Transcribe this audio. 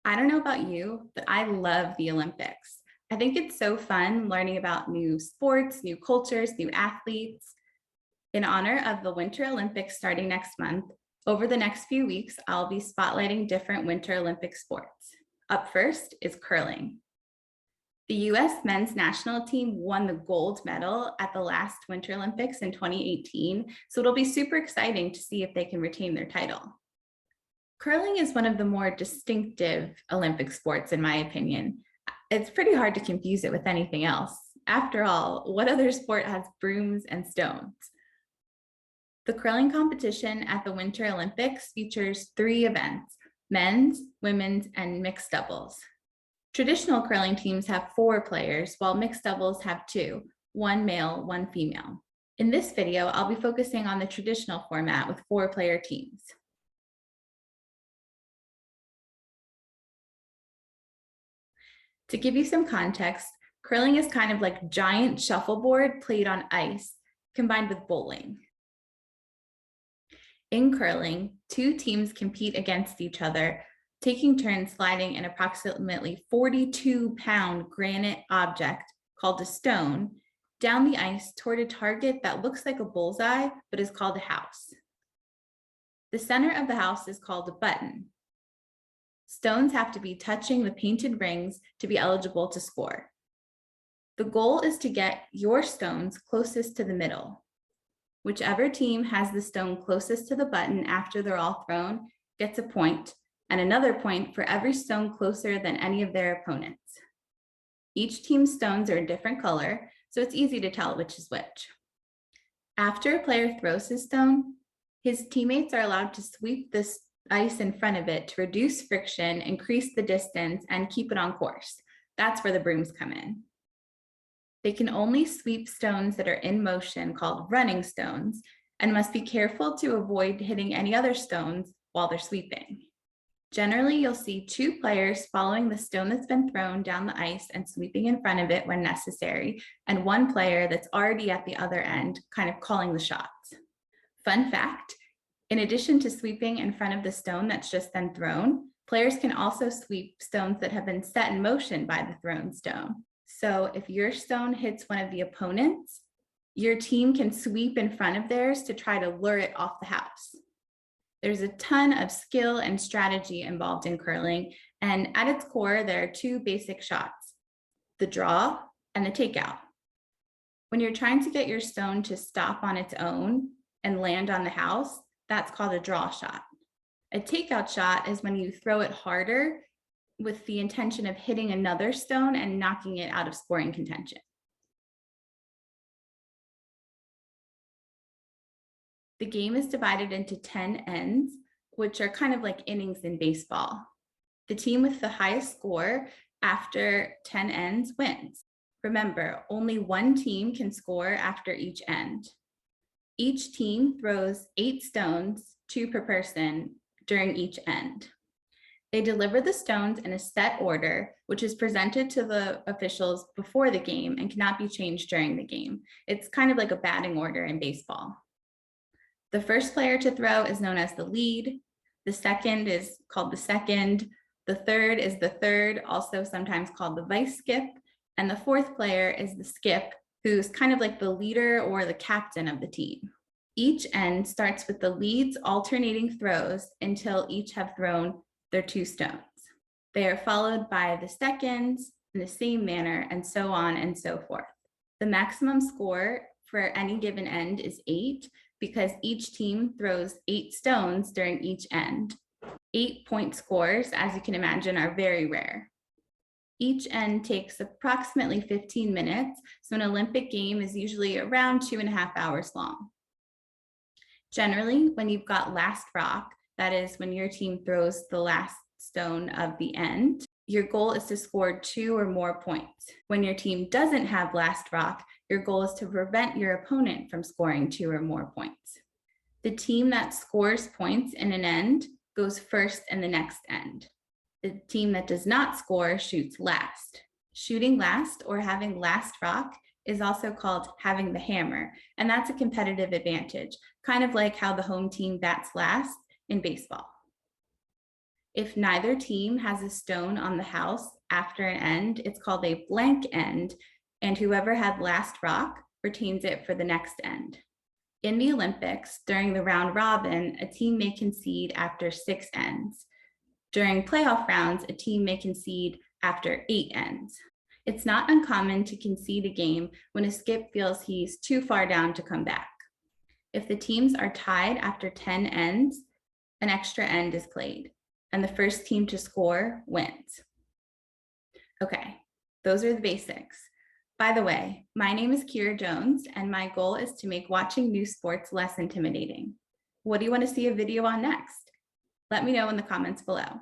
I don't know about you, but I love the Olympics. I think it's so fun learning about new sports, new cultures, new athletes. In honor of the Winter Olympics starting next month, over the next few weeks, I'll be spotlighting different Winter Olympic sports. Up first is curling. The US men's national team won the gold medal at the last Winter Olympics in 2018, so it'll be super exciting to see if they can retain their title. Curling is one of the more distinctive Olympic sports, in my opinion. It's pretty hard to confuse it with anything else. After all, what other sport has brooms and stones? The curling competition at the Winter Olympics features 3 events: men's, women's, and mixed doubles. Traditional curling teams have 4 players, while mixed doubles have 2, 1 male, 1 female. In this video, I'll be focusing on the traditional format with 4-player teams. To give you some context, curling is kind of like giant shuffleboard played on ice, combined with bowling. In curling, 2 teams compete against each other, taking turns sliding an approximately 42-pound granite object called a stone down the ice toward a target that looks like a bullseye, but is called a house. The center of the house is called a button. Stones have to be touching the painted rings to be eligible to score. The goal is to get your stones closest to the middle. Whichever team has the stone closest to the button after they're all thrown gets a point, and another point for every stone closer than any of their opponents. Each team's stones are a different color, so it's easy to tell which is which. After a player throws his stone, his teammates are allowed to sweep this ice in front of it to reduce friction, increase the distance, and keep it on course. That's where the brooms come in. They can only sweep stones that are in motion, called running stones, and must be careful to avoid hitting any other stones while they're sweeping. Generally, you'll see 2 players following the stone that's been thrown down the ice and sweeping in front of it when necessary, and 1 player that's already at the other end, kind of calling the shots. Fun fact, in addition to sweeping in front of the stone that's just been thrown, players can also sweep stones that have been set in motion by the thrown stone. So if your stone hits one of the opponents, your team can sweep in front of theirs to try to lure it off the house. There's a ton of skill and strategy involved in curling, and at its core, there are 2 basic shots: the draw and the takeout. When you're trying to get your stone to stop on its own and land on the house, that's called a draw shot. A takeout shot is when you throw it harder with the intention of hitting another stone and knocking it out of scoring contention. The game is divided into 10 ends, which are kind of like innings in baseball. The team with the highest score after 10 ends wins. Remember, only 1 team can score after each end. Each team throws 8 stones, 2 per person, during each end. They deliver the stones in a set order, which is presented to the officials before the game and cannot be changed during the game. It's kind of like a batting order in baseball. The first player to throw is known as the lead. The second is called the second. The third is the third, also sometimes called the vice skip. And the 4th player is the skip, who's kind of like the leader or the captain of the team. Each end starts with the leads alternating throws until each have thrown their 2 stones. They are followed by the seconds in the same manner, and so on and so forth. The maximum score for any given end is 8 because each team throws 8 stones during each end. 8-point scores, as you can imagine, are very rare. Each end takes approximately 15 minutes, so an Olympic game is usually around 2.5 hours long. Generally, when you've got last rock, that is when your team throws the last stone of the end, your goal is to score 2 or more points. When your team doesn't have last rock, your goal is to prevent your opponent from scoring 2 or more points. The team that scores points in an end goes first in the next end. The team that does not score shoots last. Shooting last or having last rock is also called having the hammer, and that's a competitive advantage, kind of like how the home team bats last in baseball. If neither team has a stone on the house after an end, it's called a blank end, and whoever had last rock retains it for the next end. In the Olympics, during the round robin, a team may concede after 6 ends. During playoff rounds, a team may concede after 8 ends. It's not uncommon to concede a game when a skip feels he's too far down to come back. If the teams are tied after 10 ends, an extra end is played, and the first team to score wins. Okay, those are the basics. By the way, my name is Kira Jones, and my goal is to make watching new sports less intimidating. What do you want to see a video on next? Let me know in the comments below.